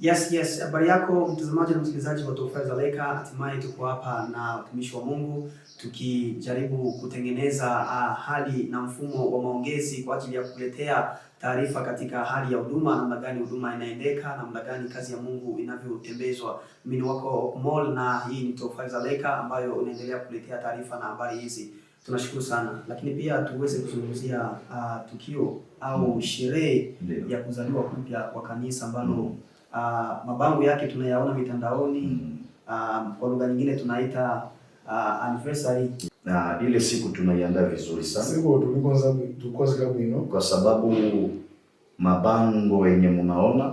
Yes, habari yako mtazamaji na msikilizaji wa Top 5 Dzaleka. Hatimaye tuko hapa na watumishi wa Mungu tukijaribu kutengeneza hali na mfumo wa maongezi kwa ajili ya kukuletea taarifa katika hali ya huduma, namna gani huduma inaendeka, namna gani kazi ya Mungu inavyotembezwa. Mimi ni wako Mall na hii ni Top 5 Dzaleka ambayo inaendelea kukuletea taarifa na habari hizi. Tunashukuru sana, lakini pia tuweze kuzungumzia tukio au sherehe ya kuzaliwa kupya kwa kanisa ambalo mabango yake tunayaona mitandaoni, kwa lugha nyingine tunaita anniversary. Na ile siku tunaiandaa vizuri sana. Siku tulikoza kabino kwa sababu mabango yenye mnaona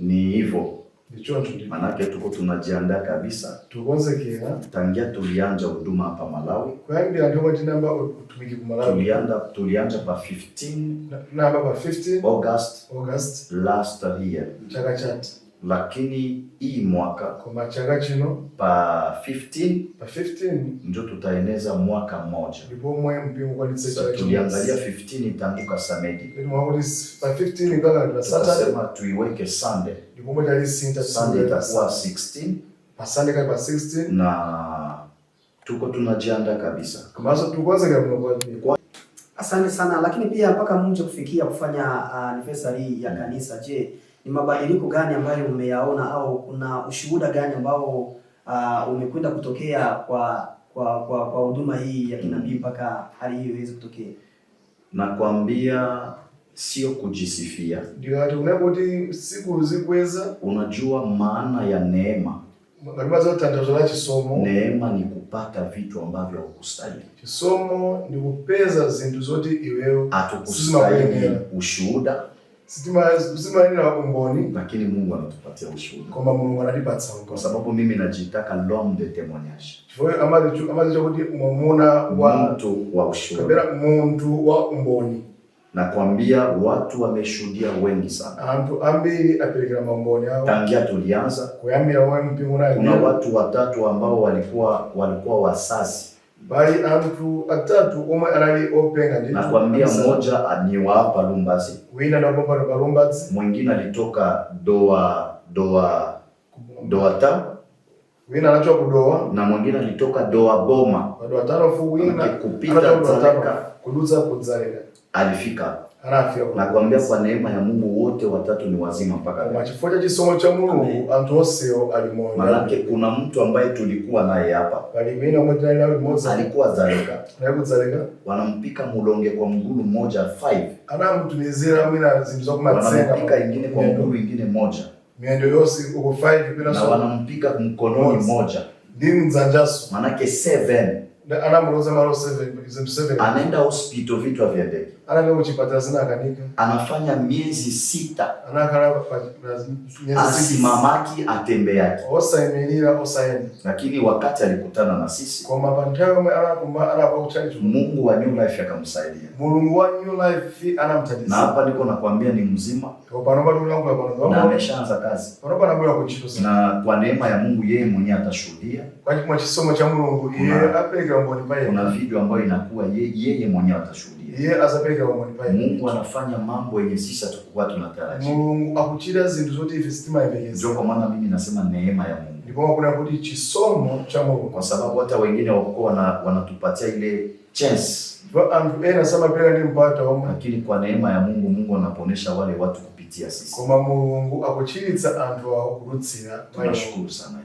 ni hivyo. Manake tuko tunajiandaa kabisa. Tangia tulianza huduma hapa Malawi. Tulianza pa 15 August last year. Lakini hii mwaka pa 15 ndio tutaeneza mwaka mmoja. Tuliangalia 15 itanguka Samedi. Tutasema tuiweke Sunday. Sunday itakuwa 16. Na tuko tunajiandaa kabisa. Asante sana, lakini pia mpaka mje kufikia kufanya anniversary ya kanisa, je, ni mabadiliko gani ambayo umeyaona au kuna ushuhuda gani ambao umekwenda kutokea kwa huduma hii ya kinabii mpaka hali hiyo iweze kutokea? Nakwambia sio kujisifia. Unajua maana ya neema. Neema ni kupata vitu ambavyo hukustahili. Kisomo ni kupeza zintu zote iwewe. Hatukustahili ushuhuda. Lakini Mungu anatupatia ushuhuda. Kwa sababu mimi najitaka l'homme de témoignage. Mtu wa ushuhuda. Nakwambia watu wameshuhudia wengi sana. Tangia tulianza kuna watu watatu ambao walikuwa wasasi. Nakwambia mmoja ni wa hapa Lumbazi. Mwingine alitoka Doa na mwingine alitoka Doa Boma. Kupita Dzaleka alifika. Nakwambia kwa neema ya Mungu wote watatu ni wazima mpaka leo. Malaki kuna mtu ambaye tulikuwa naye hapa. Alikuwa Dzaleka. Wanampika mulonge kwa mgulu mmoja 5. Wanampika ingine kwa mgulu ingine moja. Na wanampika mkononi moja. Manake 7. Anaenda hospital vitu haviendeki. Anafanya miezi 6. Asimamaki atembeaki. Lakini wakati alikutana na sisi, Mungu wa New Life akamsaidia. Na hapa niko nakwambia ni mzima. Na ameshaanza kazi. Na kwa neema ya Mungu yeye mwenyewe atashuhudia. Kuna video ambayo inakuwa yeye mwenyewe atashuhudia. Mungu anafanya mambo yenye sisi hatukuwa tunatarajia. Ndio kwa maana mimi nasema neema ya Mungu. Kwa sababu hata wengine wako wanatupatia ile chance. Lakini kwa neema ya Mungu, Mungu anaponesha wale watu kupitia sisi. Tunashukuru sana ya.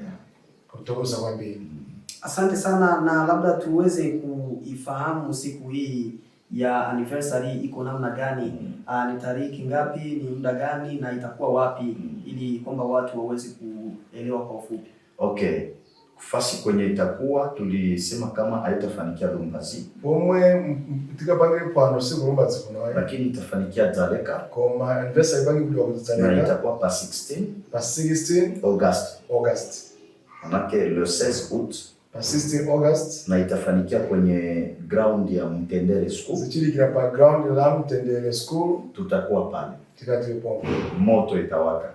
Asante sana, na labda tuweze kuifahamu siku hii ya anniversary iko namna gani? Ni tariki ngapi, ni muda gani na itakuwa wapi, ili kwamba watu waweze kuelewa kwa ufupi. Okay. Kufasi kwenye itakuwa tulisema kama haitafanikia Lumbazi. Lakini itafanikia Dzaleka. Na itakuwa pa 16 August. Manake le 16 août. 16 August. Na itafanikia kwenye ground ya Mtendere School. Tutakuwa pale. Moto itawaka.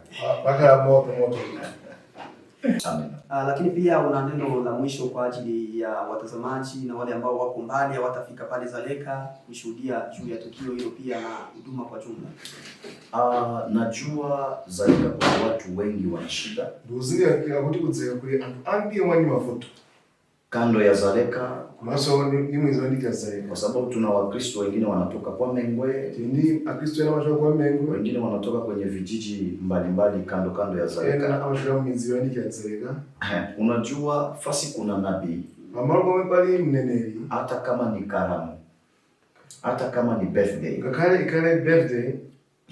Moto. Amen. Lakini pia una neno la mwisho kwa ajili ya watazamaji na wale ambao wako mbali hawatafika pale Dzaleka kushuhudia juu ya tukio hilo pia na huduma kwa jumla? Najua Dzaleka kwa watu wengi wana shida. Nduzi ya kuti kudzeka kuri ambi mwani mafuto. Kando ya Dzaleka maso ni mwizondika Dzaleka. Kwa sababu tuna Wakristo wengine wanatoka kwa Mengwe. Ndi Akristo yana mashoka kwa Mengwe. Wengine wanatoka kwenye vijiji mbalimbali kando ya Dzaleka. Na amashoka mwizondika Dzaleka. Unajua fasi kuna nabii. Amaro pali mneneri. Hata kama ni karamu. Hata kama ni birthday. Kale birthday.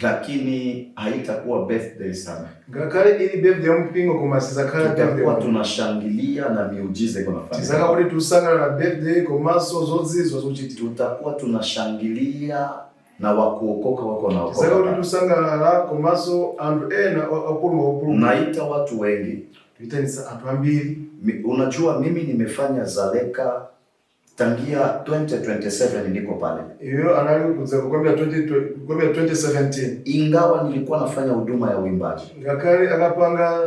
Lakini haitakuwa birthday sana. Ngakale ili birthday mpingo kumasiza kale birthday. Tutakuwa tunashangilia na miujiza iko nafanya. Tisaka kuli tusanga na birthday komaso zozizo zochiti. Tutakuwa tunashangilia na wakuokoka wako na tisaka kuli tusanga na komaso and na wakuruma. Naita watu wengi. Tuitenisa atuambili. Unajua mimi nimefanya Dzaleka tangia 2027 niko pale. Iyo anali kudzeka kwambia 2017. Ingawa nilikuwa nafanya huduma ya uimbaji. Ngakale akapanga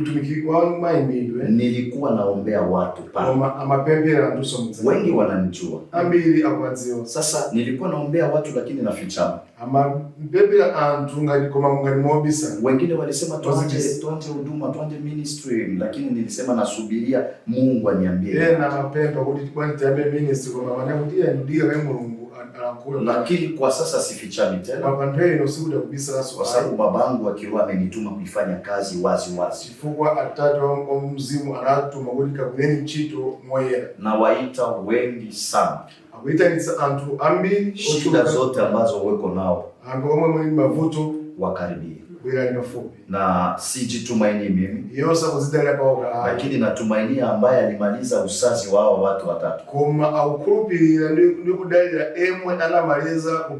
utumiki wa maimidwe. Nilikuwa naombea watu pale. Amapembera nduso mtsa. Wengi wananijua. Ambili akwanzio. Sasa nilikuwa naombea watu lakini nafichama. Amapembera antunga koma ngani mobisa. Wengine walisema tuanze huduma, tuanze ministry, lakini nilisema nasubiria Mungu aniambie. Na mapemba kuti kwani ambe ministry kwa maana kutia ndio kama Mungu anakula. Lakini kwa sasa sifichami tena. Mapandei no sikuda kubisa raso. Kwa sababu babangu akiwa amenituma kuifanya kazi wazi. Chifukwa atatu mzimu anatuma kuti kakuleni mchito moyera. Na waita wengi sana. Akuita ni antu ambi shida zote ambazo weko nao. Ambo mwe mavuto wakaribia. Bila ni mafupi. Na sijitumaini mimi. Yosa kuzidala kwa lakini natumainia ambaye alimaliza usazi wao watu watatu. Koma au kurupilira ni kudalira emwe anamaliza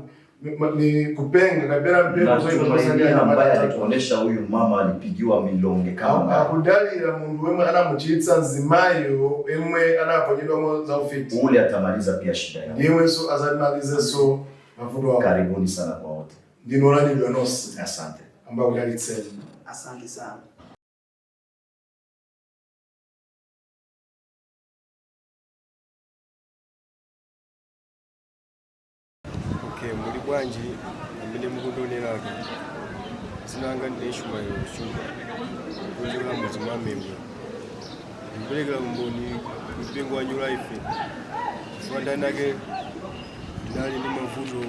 ni kupenga kabera mpeko zote ambaye alikuonesha huyu mama alipigiwa milonge kama akudalira mundu wemwe anamuchitsa nzimayo emwe anaponyedwa mo za ufiti ule atamaliza pia shida yao. Ndiwe so azamalize so mafundo wao. Karibuni sana kwa wote. Ndinora ni donosi. Asante. Ambao udalitsema. Asante sana. Muri bwanji mbinde mukundonelaka sinanga ndeshuma yoshuma kunjira muzima memwe mbelekera mboni mpingo wa New Life fanda nake ndali ndi mavuto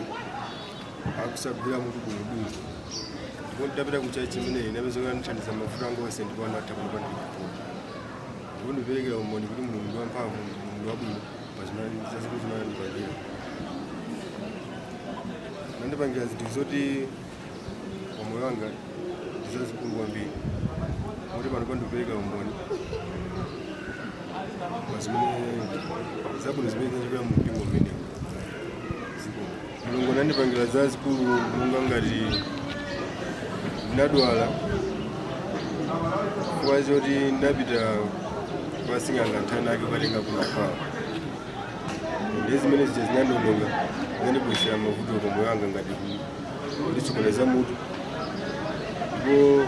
akusabira mutu kududu ndapita kuchachi mene nabezoka nthandiza mafuta ngo wese ndikwana tabuno pandi ndipo ndibelekera mboni kuti mulungu wamphamvu mulungu wabwino mazimani zazikuzimana ndibadira ndipangira zinthu zoti moyo wanga zazikulu kwambiri kuti pano pandipereka umboni mazimene zabwino zimene zachokera mu mpingo umenewu mulungu anandipangira zazikulu monga ngati ndinadwala chifukwa choti ndapita kwa sing'anga nthani ake kukatenga kunafawa ndi zimene zija zinandononga zinandibwezera mavuto pamoyo wanga ngati ndisokoneza mutu ndipo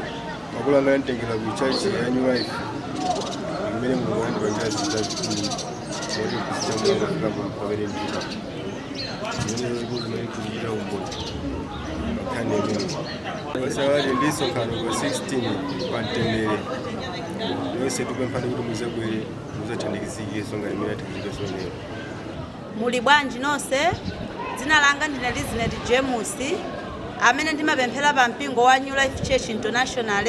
makulu anga anditengera ku church ya New Life imene mulungu anandipangira zinthu zazikulu moti kusita moyo kufika pamene ndifika zimene zazikulu zimandikhulukira umboni nkhani imene pasawati ndisonkhano pa 16 pa mtendere yonse tikupemphani kuti muzabwere muzathandikizike songa imene athandizike sonero. Muli bwanji nonse, dzina langa ndine Lizineti James amene ndimapemphera pa mpingo wa New Life Church International.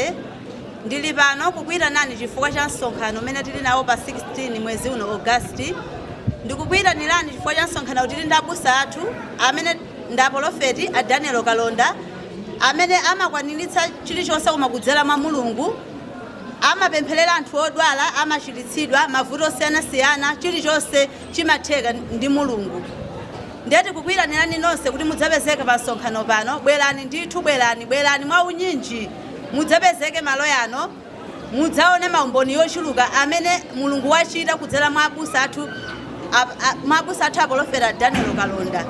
Ndili pano kukwira nani chifukwa cha msonkhano umene tili nawo pa 16 mwezi uno August. Ndikukwira nilani chifukwa cha msonkhano tili ndi abusa athu amene nda Profeti a Daniel Kalonda amene amakwaniritsa chilichonse koma kudzera mwa Mulungu. Amapempherera anthu odwala, amachiritsidwa mavuto osiyanasiyana, chilichonse chimatheka ndi Mulungu. Ndeti kukwiranirani nonse kuti mudzapezeke pa msonkhano pano. Bwerani ndithu, bwerani mwa unyinji mudzapezeke malo yano, mudzaone maumboni yochuluka amene Mulungu wachita kudzera mwa abusa athu a Profeti Daniel Kalonda.